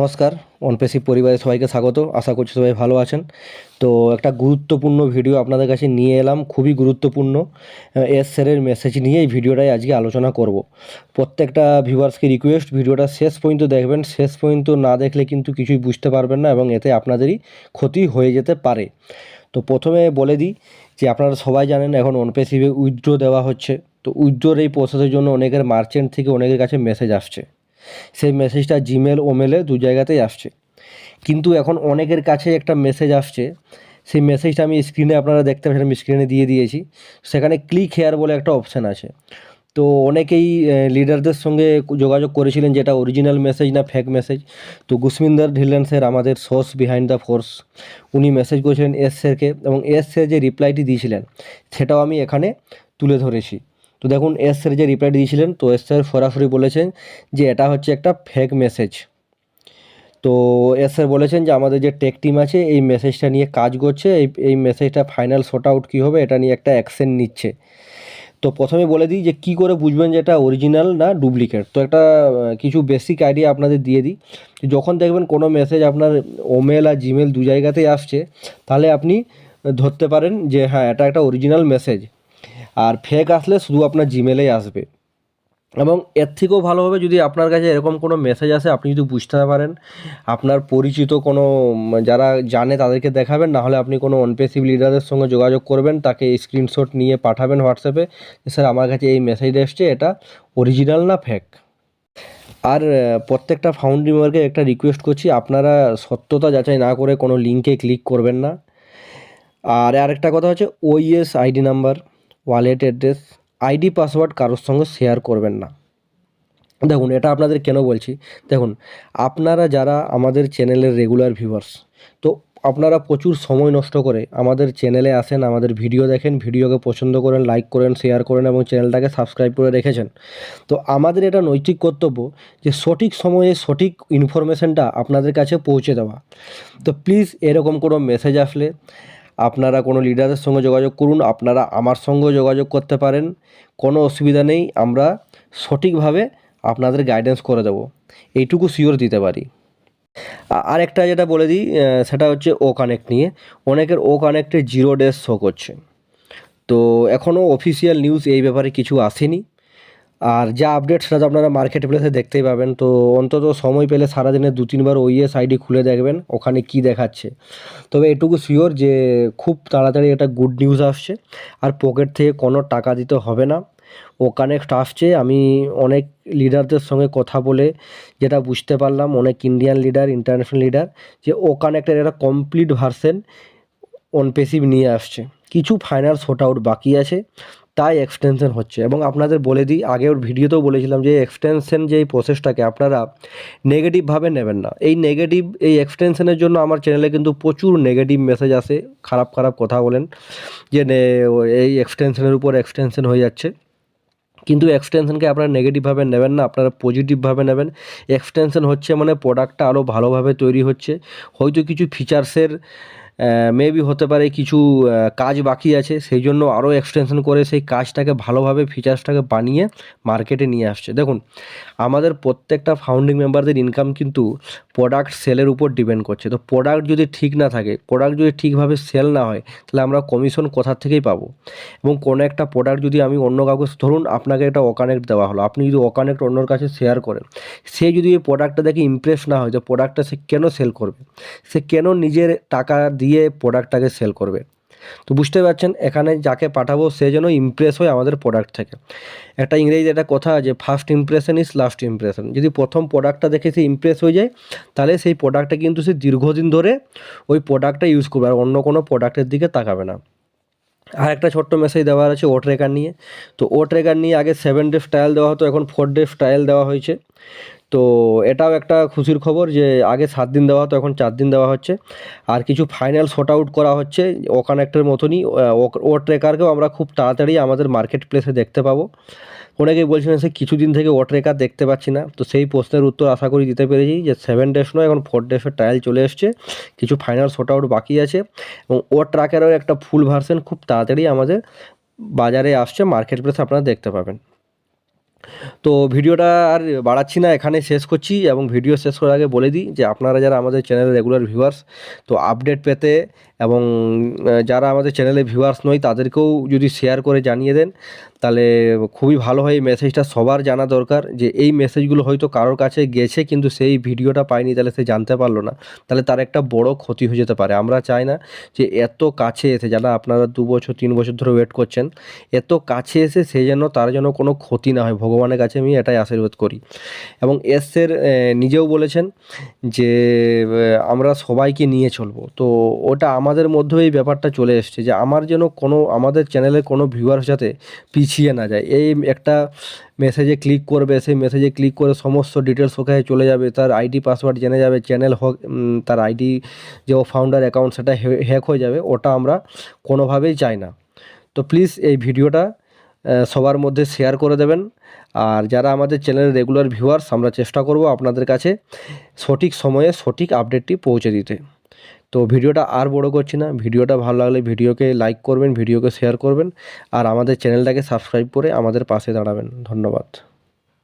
নমস্কার, অনপেসি পরিবারের সবাইকে স্বাগত। আশা করছি সবাই ভালো আছেন। তো একটা গুরুত্বপূর্ণ ভিডিও আপনাদের কাছে নিয়ে এলাম, খুবই গুরুত্বপূর্ণ। এস স্যারের মেসেজ নিয়ে এই ভিডিওটাই আজকে আলোচনা করব। প্রত্যেকটা ভিউয়ার্সকে রিকোয়েস্ট, ভিডিওটা শেষ পর্যন্ত দেখবেন। শেষ পর্যন্ত না দেখলে কিন্তু কিছুই বুঝতে পারবেন না এবং এতে আপনাদেরই ক্ষতি হয়ে যেতে পারে। তো প্রথমে বলে দিই যে আপনারা সবাই জানেন এখন অনপেসিভে উইথড্র দেওয়া হচ্ছে। তো উইথড্রর এই প্রসেসের জন্য অনেকের মার্চেন্ট থেকে অনেকের কাছে মেসেজ আসছে। সেই মেসেজটা জিমেল ওমেলে দু জায়গাতেই আসছে, কিন্তু এখন অনেকের কাছে একটা মেসেজ আসছে। সেই মেসেজটা আমি স্ক্রিনে আপনারা দেখতে পাচ্ছেন, আমি স্ক্রিনে দিয়ে দিয়েছি। সেখানে ক্লিক হেয়ার বলে একটা অপশান আছে। তো অনেকেই লিডারদের সঙ্গে যোগাযোগ করেছিলেন যে এটা অরিজিনাল মেসেজ না ফেক মেসেজ। তো গুসমিন্দর ঢিল্লান স্যার, আমাদের সোর্স বিহাইন্ড দ্য ফোর্স, উনি মেসেজ করেছিলেন এস স্যারকে, এবং এস স্যার যে রিপ্লাইটি দিয়েছিলেন সেটাও আমি এখানে তুলে ধরেছি। তো দেখুন এস স্যার যে রিপ্লাইটি দিয়েছিলেন, তো এস স্যার সরাসরি বলেছেন যে এটা হচ্ছে একটা ফেক মেসেজ। তো এস স্যার বলেছেন যে আমাদের যে টেক টিম আছে এই মেসেজটা নিয়ে কাজ করছে, এই মেসেজটা ফাইনাল শর্ট আউট কী হবে এটা নিয়ে একটা অ্যাকশন নিচ্ছে। তো প্রথমে বলে দিই যে কী করে বুঝবেন যে এটা অরিজিনাল না ডুপ্লিকেট। তো একটা কিছু বেসিক আইডিয়া আপনাদের দিয়ে দিই। যখন দেখবেন কোনো মেসেজ আপনার ওমেল আর জিমেল দু জায়গাতেই আসছে, তাহলে আপনি ধরতে পারেন যে হ্যাঁ এটা একটা অরিজিনাল মেসেজ। আর ফেক আসলে শুধু আপনার জিমেলেই আসবে। এবং এর থেকেও ভালো হবে যদি আপনার কাছে এরকম কোনো মেসেজ আসে, আপনি যদি বুঝতে না পারেন, আপনার পরিচিত কোনো যারা জানে তাদেরকে দেখাবেন, নাহলে আপনি কোনো অনপেসিভ লিডারের সঙ্গে যোগাযোগ করবেন, তাকে স্ক্রিনশট নিয়ে পাঠাবেন হোয়াটসঅ্যাপে যে স্যার আমার কাছে এই মেসেজ এসছে, এটা অরিজিনাল না ফেক। আর প্রত্যেকটা ফাউন্ডিং মেম্বারকে একটা রিকোয়েস্ট করছি, আপনারা সত্যতা যাচাই না করে কোনো লিঙ্কে ক্লিক করবেন না। আর আরেকটা কথা হচ্ছে ওইএস ID number, wallet address, ID password কারোর সঙ্গে শেয়ার করবেন না। দেখুন এটা আপনাদের কেন বলছি, দেখুন আপনারা যারা আমাদের চ্যানেলের রেগুলার ভিউয়ার্স, তো আপনারা প্রচুর সময় নষ্ট করে আমাদের চ্যানেলে আসেন, আমাদের ভিডিও দেখেন, ভিডিওকে পছন্দ করেন, লাইক করেন, শেয়ার করেন এবং চ্যানেলটাকে সাবস্ক্রাইব করে রেখেছেন। তো আমাদের এটা নৈতিক কর্তব্য যে সঠিক সময়ে সঠিক ইনফরমেশনটা আপনাদের কাছে পৌঁছে দেওয়া। তো প্লিজ এরকম কোনো মেসেজ আসলে আপনারা কোনো লিডারের সঙ্গে যোগাযোগ করুন, আপনারা আমার সঙ্গেও যোগাযোগ করতে পারেন, কোনো অসুবিধা নেই। আমরা সঠিকভাবে আপনাদের গাইডেন্স করে দেবো, এইটুকু শিওর দিতে পারি। আর একটা যেটা বলে দিই সেটা হচ্ছে ও কানেক্ট নিয়ে। অনেকের ও কানেক্টে 0 ডেজ শো করছে। তো এখনও অফিসিয়াল নিউজ এই ব্যাপারে কিছু আসেনি। আর যা আপডেট সেটা তো আপনারা মার্কেট প্লেসে দেখতেই পাবেন। তো অন্তত সময় পেলে সারাদিনে 2-3 বার ওইএস আইডি খুলে দেখবেন ওখানে কি দেখাচ্ছে। তবে এটুকু শিওর যে খুব তাড়াতাড়ি একটা গুড নিউজ আসছে, আর পকেট থেকে কোনো টাকা দিতে হবে না। ও কানেক্ট আসছে। আমি অনেক লিডারদের সঙ্গে কথা বলে যেটা বুঝতে পারলাম, অনেক ইন্ডিয়ান লিডার, ইন্টারন্যাশনাল লিডার, যে ও কানেক্টের একটা কমপ্লিট ভার্সন অনপেসিভ নিয়ে আসছে। কিছু ফাইনাল শর্ট আউট বাকি আছে, তাই এক্সটেনশন হচ্ছে। এবং আপনাদের বলে দিই, আগের ভিডিওতেও বলেছিলাম যে এক্সটেনশন যে এই প্রসেসটাকে আপনারা নেগেটিভভাবে নেবেন না। এই এক্সটেনশনের জন্য আমার চ্যানেলে কিন্তু প্রচুর নেগেটিভ মেসেজ আসে, খারাপ খারাপ কথা বলেন যে এই এক্সটেনশনের উপর এক্সটেনশন হয়ে যাচ্ছে। কিন্তু এক্সটেনশনকে আপনারা নেগেটিভভাবে নেবেন না, আপনারা পজিটিভভাবে নেবেন। এক্সটেনশন হচ্ছে মানে প্রোডাক্টটা আরও ভালোভাবে তৈরি হচ্ছে। হয়তো কিছু ফিচার্সের মেবি হতে পারে কিছু কাজ বাকি আছে, সেই জন্য আরও এক্সটেনশন করে সেই কাজটাকে ভালোভাবে ফিচার্সটাকে বানিয়ে মার্কেটে নিয়ে আসছে। দেখুন আমাদের প্রত্যেকটা ফাউন্ডিং মেম্বারদের ইনকাম কিন্তু প্রোডাক্ট সেলের উপর ডিপেন্ড করছে। তো প্রোডাক্ট যদি ঠিক না থাকে, প্রোডাক্ট যদি ঠিকভাবে সেল না হয়, তাহলে আমরা কমিশন কোথা থেকেই পাবো। এবং কোনো একটা প্রোডাক্ট যদি আমি অন্য কাউকে, ধরুন আপনাকে একটা অকানেক্ট দেওয়া হলো, আপনি যদি অকানেক্ট অন্যর কাছে শেয়ার করেন, সে যদি এই প্রোডাক্টটা দেখে ইমপ্রেস না হয়, তো প্রোডাক্টটা সে কেন সেল করবে, সে কেন নিজের টাকা দিয়ে প্রোডাক্টটাকে সেল করবে। তো বুঝতে পারছেন এখানে যাকে পাঠাবো সে যেন ইমপ্রেস হয় আমাদের প্রোডাক্ট থেকে। একটা ইংরেজিতে একটা কথা আছে, first impression is last impression. যদি প্রথম প্রোডাক্টটা দেখে সে ইমপ্রেস হয়ে যায়, তাহলে সেই প্রোডাক্টটা কিন্তু সে দীর্ঘদিন ধরে ওই প্রোডাক্টটা ইউজ করবে, আর অন্য কোনো প্রোডাক্টের দিকে তাকাবে না। আর একটা ছোট্ট মেসেজ দেওয়ার আছে ও ট্রেকার নিয়ে। তো ও ট্রেকার নিয়ে আগে 7 ডেজ ট্রায়াল দেওয়া হতো, এখন 4 ডেজ ট্রায়াল দেওয়া হয়েছে। তো এটাও একটা খুশির খবর যে আগে 7 দিন দেওয়া হতো, এখন 4 দিন দেওয়া হচ্ছে। আর কিছু ফাইনাল শর্ট আউট করা হচ্ছে ও কানেক্টের মতনই। ও ট্রেকারকেও আমরা খুব তাড়াতাড়ি আমাদের মার্কেট প্লেসে দেখতে পাবো। অনেকেই বলছিলেন সে কিছুদিন থেকে ও ট্রেকার দেখতে পাচ্ছি না, তো সেই প্রশ্নের উত্তর আশা করি দিতে পেরেছি যে 7 ডেজ নয়, এখন 4 ডেজের ট্রায়াল চলে এসছে, কিছু ফাইনাল শর্ট আউট বাকি আছে। এবং ও ট্র্যাকারেরও একটা ফুল ভার্সন খুব তাড়াতাড়ি আমাদের বাজারে আসছে, মার্কেট প্লেসে আপনারা দেখতে পাবেন। তো ভিডিওটা আর বাড়াচ্ছি না, এখানে শেষ করছি। এবং ভিডিও শেষ করার আগে বলে দিই যে আপনারা যারা আমাদের চ্যানেলের রেগুলার ভিউয়ার্স, তো আপডেট পেতে এবং যারা আমাদের চ্যানেলের ভিউয়ার্স নয় তাদেরকেও যদি শেয়ার করে জানিয়ে দেন তাহলে খুবই ভালো হয়। এই মেসেজটা সবার জানা দরকার যে এই মেসেজগুলো হয়তো কারোর কাছে গেছে কিন্তু সেই ভিডিওটা পায়নি, তাহলে সে জানতে পারলো না, তাহলে তার একটা বড় ক্ষতি হয়ে যেতে পারে। আমরা চাই না যে এত কাছে এসে, যারা আপনারা 2 বছর 3 বছর ধরে ওয়েট করছেন, এত কাছে এসে সে যেন তার যেন কোনো ক্ষতি না হয়, ভগবানের কাছে আমি এটাই আশীর্বাদ করি। এবং এসের নিজেও বলেছেন যে আমরা সবাইকে নিয়ে চলবো, তো ওটা আমাদের মধ্যেও এই ব্যাপারটা চলে এসছে যে আমার যেন কোনো, আমাদের চ্যানেলের কোনো ভিউয়ার সাথে পিছিয়ে না যায়। এই একটা মেসেজে ক্লিক করবে, সেই মেসেজে ক্লিক করে সমস্ত ডিটেলস ওখানে চলে যাবে, তার আইডি পাসওয়ার্ড জেনে যাবে, চ্যানেল হোক, তার আইডি যে ও ফাউন্ডার অ্যাকাউন্ট সেটা হ্যাক হয়ে যাবে, ওটা আমরা কোনোভাবেই চাই না। তো প্লিজ এই ভিডিওটা সবার মধ্যে শেয়ার করে দেবেন। আর যারা আমাদের চ্যানেলের রেগুলার ভিউয়ার্স, আমরা চেষ্টা করব আপনাদের কাছে সঠিক সময়ে সঠিক আপডেটটি পৌঁছে দিতে। তো ভিডিওটা আর বড় করছি না, ভিডিওটা ভালো লাগলে ভিডিওকে লাইক করবেন, ভিডিওকে শেয়ার করবেন, আর আমাদের চ্যানেলটাকে সাবস্ক্রাইব করে আমাদের পাশে দাঁড়াবেন। ধন্যবাদ।